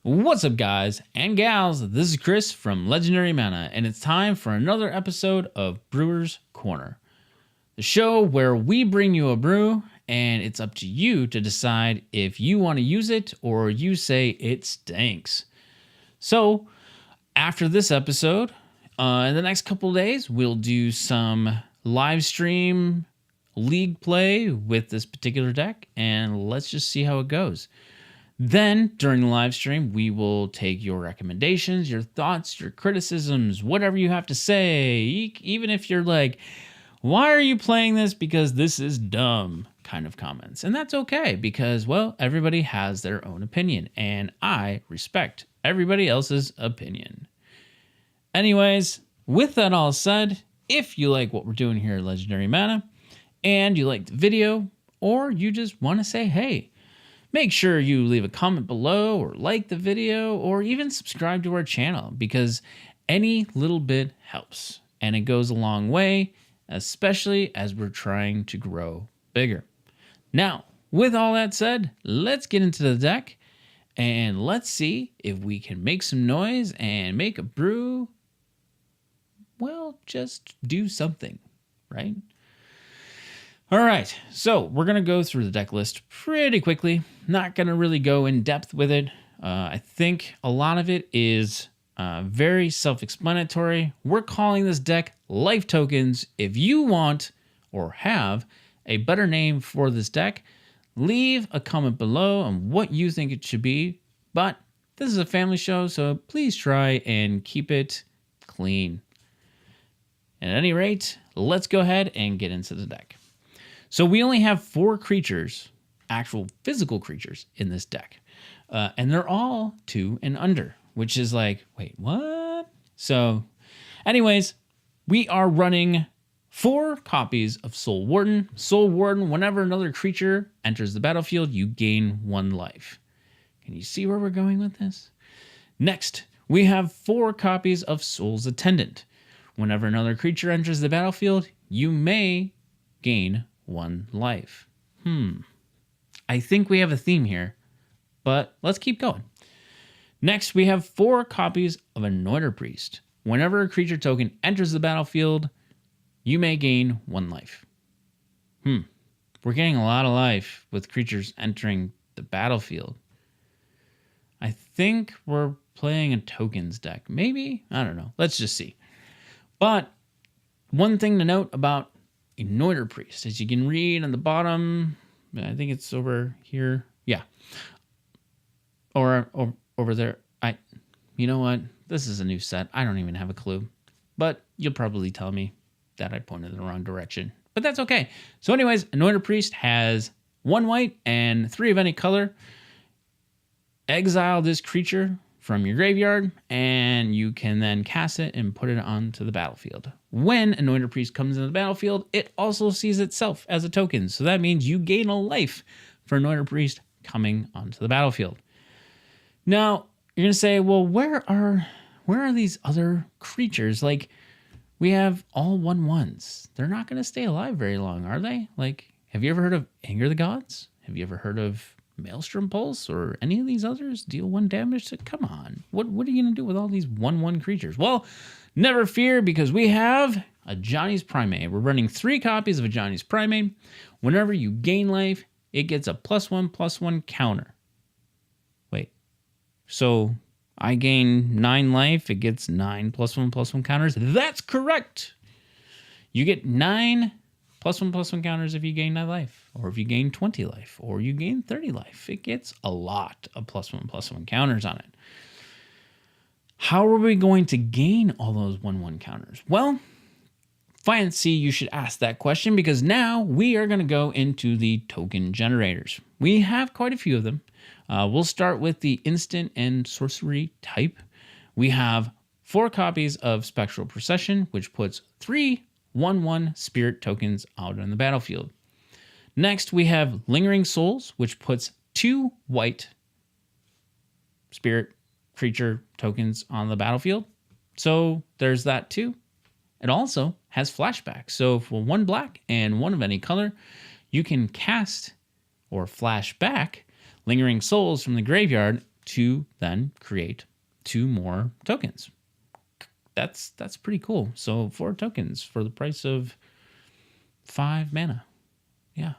What's up, guys and gals? This is Chris from Legendary Mana, and it's time for another episode of Brew'ers Corner, the show where we bring you a brew, and it's up to you to decide if you want to use it or you say it stinks. So, after this episode, in the next couple of days, we'll do some live stream league play with this particular deck, and let's just see how it goes. Then, during the live stream, we will take your recommendations, your thoughts, your criticisms, whatever you have to say, even if you're like, why are you playing this? Because this is dumb kind of comments. And that's okay because, well, everybody has their own opinion, and I respect everybody else's opinion. Anyways, with that all said, if you like what we're doing here at Legendary Mana, and you like the video, or you just want to say, hey, make sure you leave a comment below or like the video or even subscribe to our channel because any little bit helps and it goes a long way, especially as we're trying to grow bigger. Now, with all that said, let's get into the deck and let's see if we can make some noise and make a brew, well, just do something, right? All right, so we're going to go through the deck list pretty quickly. Not going to really go in depth with it. I think a lot of it is very self-explanatory. We're calling this deck Life Tokens. If you want or have a better name for this deck, leave a comment below on what you think it should be. But this is a family show, so please try and keep it clean. At any rate, let's go ahead and get into the deck. So we only have 4 creatures, actual physical creatures, in this deck. And they're all 2 and under, which is like, wait, what? So anyways, we are running 4 copies of Soul Warden. Soul Warden, whenever another creature enters the battlefield, you gain 1 life. Can you see where we're going with this? Next, we have 4 copies of Soul's Attendant. Whenever another creature enters the battlefield, you may gain 1 life. I think we have a theme here, but let's keep going. Next, we have 4 copies of Anointer Priest. Whenever a creature token enters the battlefield, you may gain 1 life. We're getting a lot of life with creatures entering the battlefield. I think we're playing a tokens deck. Maybe? I don't know. Let's just see. But one thing to note about Anointer Priest, as you can read on the bottom, I think it's over here. Yeah. Or over there. You know what? This is a new set. I don't even have a clue. But you'll probably tell me that I pointed in the wrong direction. But that's okay. So anyways, Anointer Priest has 1 white and 3 of any color. Exile this creature from your graveyard, and you can then cast it and put it onto the battlefield. When Anointer Priest comes into the battlefield, it also sees itself as a token. So that means you gain a life for Anointer Priest coming onto the battlefield. Now, you're going to say, well, where are these other creatures? Like, we have all 1/1s. They're not going to stay alive very long, are they? Like, have you ever heard of Anger the Gods? Have you ever heard of Maelstrom Pulse or any of these others? Deal 1 damage to, come on. What are you going to do with all these 1/1 creatures? Well, never fear, because we have Ajani's Pridemate. We're running 3 copies of Ajani's Pridemate. Whenever you gain life, it gets a +1/+1 counter. Wait, so I gain 9 life, it gets 9 +1/+1 counters? That's correct. You get 9 +1/+1 counters if you gain 9 life, or if you gain 20 life, or you gain 30 life. It gets a lot of +1/+1 counters on it. How are we going to gain all those 1/1 counters? Well, fancy you should ask that question, because now we are going to go into the token generators. We have quite a few of them. We'll start with the instant and sorcery type. We have 4 copies of Spectral Procession, which puts 3 1/1 spirit tokens out on the battlefield. Next, we have Lingering Souls, which puts 2 white spirit creature tokens on the battlefield. So there's that too. It also has flashback. So for 1 black and 1 of any color, you can cast or flash back Lingering Souls from the graveyard to then create 2 more tokens. That's pretty cool. So 4 tokens for the price of 5 mana. Yeah.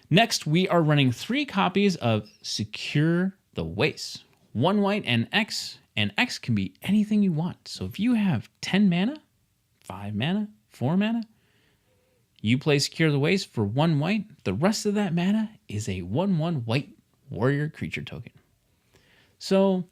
Next, we are running 3 copies of Secure the Waste. 1 white and X can be anything you want. So if you have 10 mana, 5 mana, 4 mana, you play Secure the Waste for 1 white. The rest of that mana is a 1/1 white warrior creature token. So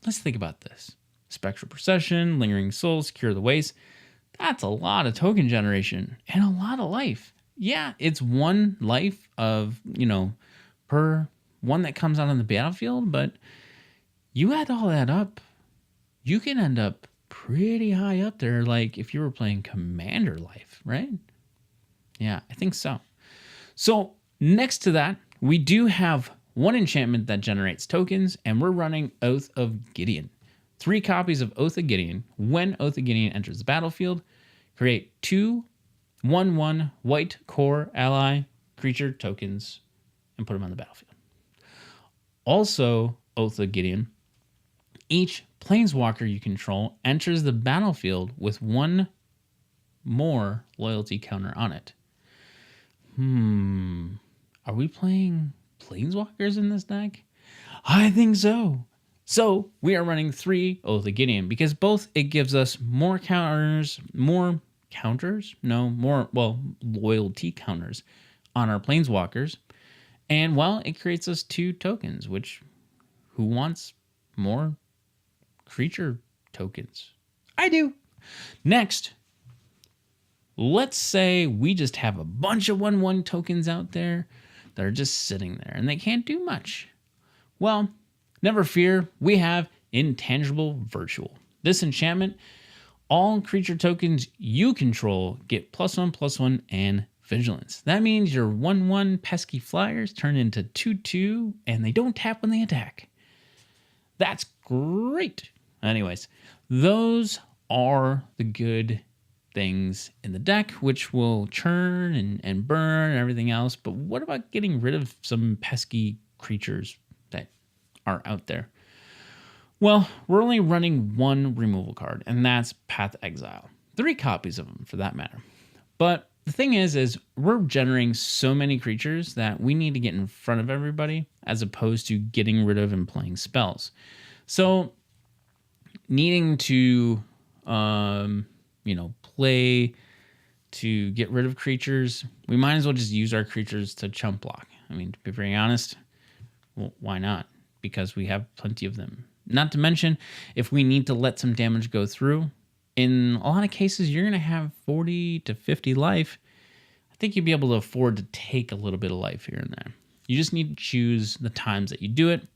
let's think about this. Spectral Procession, Lingering Soul, Secure the Waste. That's a lot of token generation and a lot of life. Yeah, it's 1 life of, per one that comes out on the battlefield, but you add all that up, you can end up pretty high up there, like if you were playing Commander life, right? Yeah, I think so. So next to that, we do have 1 enchantment that generates tokens, and we're running Oath of Gideon. 3 copies of Oath of Gideon. When Oath of Gideon enters the battlefield, create 2 1/1 white core ally creature tokens and put them on the battlefield. Also, Oath of Gideon, each planeswalker you control enters the battlefield with 1 more loyalty counter on it. Are we playing planeswalkers in this deck? I think so. So we are running 3 Oath of Gideon because both it gives us more loyalty counters on our planeswalkers. And it creates us 2 tokens, which who wants more creature tokens? I do. Next, let's say we just have a bunch of 1/1 tokens out there that are just sitting there and they can't do much. Well, never fear, we have Intangible Virtue. This enchantment, all creature tokens you control get +1/+1 and vigilance. That means your 1/1 pesky flyers turn into 2/2 and they don't tap when they attack. That's great. Anyways, those are the good things in the deck, which will churn and burn and everything else. But what about getting rid of some pesky creatures that are out there? Well, we're only running 1 removal card, and that's Path Exile. 3 copies of them, for that matter. But the thing is we're generating so many creatures that we need to get in front of everybody as opposed to getting rid of and playing spells. So needing to, play to get rid of creatures, we might as well just use our creatures to chump block. I mean, to be very honest, well, why not? Because we have plenty of them. Not to mention, if we need to let some damage go through, in a lot of cases, you're going to have 40 to 50 life. I think you'd be able to afford to take a little bit of life here and there. You just need to choose the times that you do it,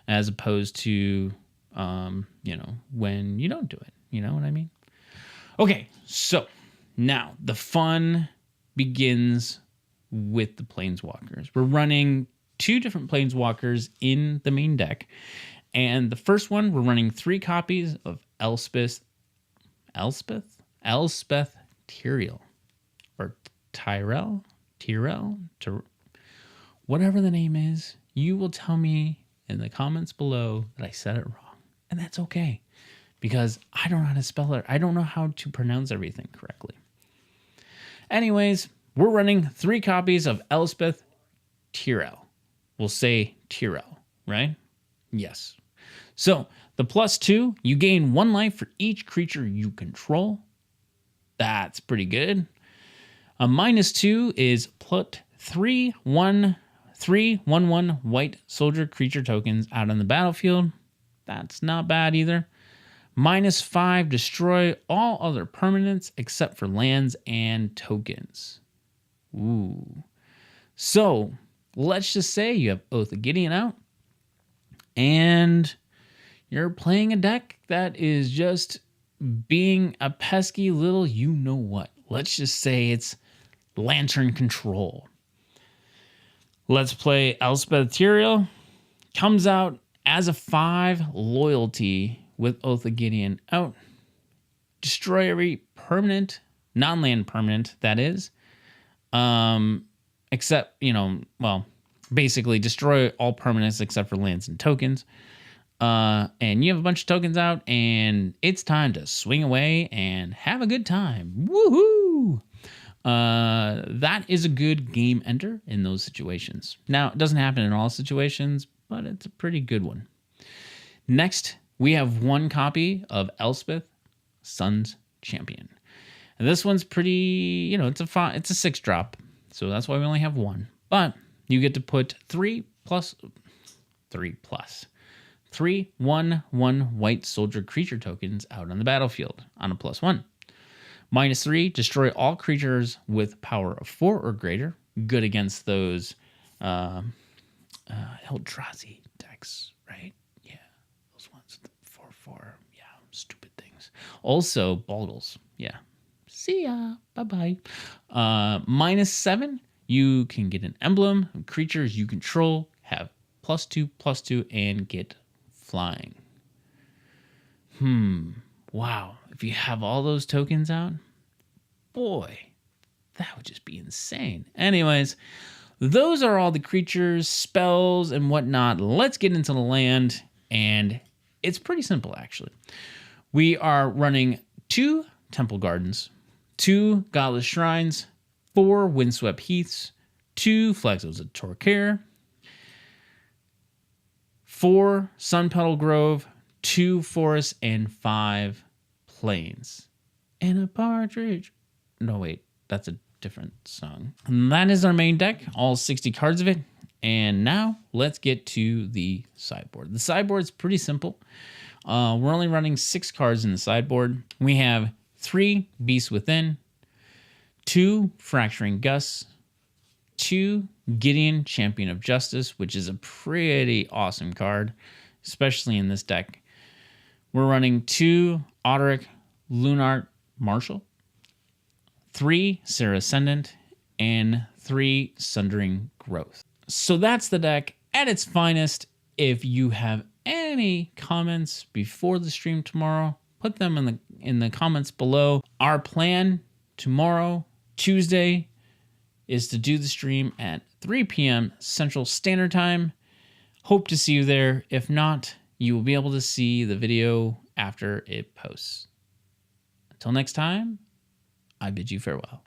as opposed to, when you don't do it. You know what I mean? Okay, so now the fun begins with the planeswalkers. We're running 2 different planeswalkers in the main deck. And the first one, we're running 3 copies of Elspeth Tirel, or Tirel, whatever the name is. You will tell me in the comments below that I said it wrong, and that's okay, because I don't know how to spell it. I don't know how to pronounce everything correctly. Anyways, we're running 3 copies of Elspeth Tirel. We'll say Tirel, right? Yes. So the +2, you gain 1 life for each creature you control. That's pretty good. A -2 is put 3 1/1 white soldier creature tokens out on the battlefield. That's not bad either. -5, destroy all other permanents except for lands and tokens. Ooh. So let's just say you have Oath of Gideon out, and you're playing a deck that is just being a pesky little you-know-what. Let's just say it's Lantern Control. Let's play Elspeth Tirel. Comes out as a 5 loyalty with Oath of Gideon out. Destroy every permanent, non-land permanent, that is. Except, basically destroy all permanents except for lands and tokens. And you have a bunch of tokens out, and it's time to swing away and have a good time. Woohoo! That is a good game ender in those situations. Now, it doesn't happen in all situations, but it's a pretty good one. Next, we have one copy of Elspeth, Sun's Champion. And this one's pretty, it's a 6-drop, so that's why we only have one. But you get to put 3 1/1 white soldier creature tokens out on the battlefield on a +1. -3, destroy all creatures with power of 4 or greater. Good against those Eldrazi decks, right? Yeah, those ones with the 4/4. Yeah, stupid things. Also, Boggles. Yeah. See ya. Bye-bye. -7, you can get an emblem. Creatures you control have +2/+2 and get flying. Wow. If you have all those tokens out, boy, that would just be insane. Anyways, those are all the creatures, spells, and whatnot. Let's get into the land, and it's pretty simple, actually. We are running 2 Temple Gardens, 2 Godless Shrines, 4 Windswept Heaths, 2 Flagstones of Trokair, 4 Sunpetal Grove, 2 forests, and 5 plains. And a partridge. No, wait, that's a different song. And that is our main deck, all 60 cards of it. And now let's get to the sideboard. The sideboard is pretty simple. We're only running 6 cards in the sideboard. We have 3 Beasts Within, 2 Fracturing Gust, 2 Gideon, Champion of Justice, which is a pretty awesome card, especially in this deck. We're running 2 Odric, Lunarch, Marshal, 3 Serra Ascendant, and 3 Sundering Growth. So that's the deck at its finest. If you have any comments before the stream tomorrow, put them in the comments below. Our plan tomorrow, Tuesday, is to do the stream at 3 p.m. Central Standard Time. Hope to see you there. If not, you will be able to see the video after it posts. Until next time, I bid you farewell.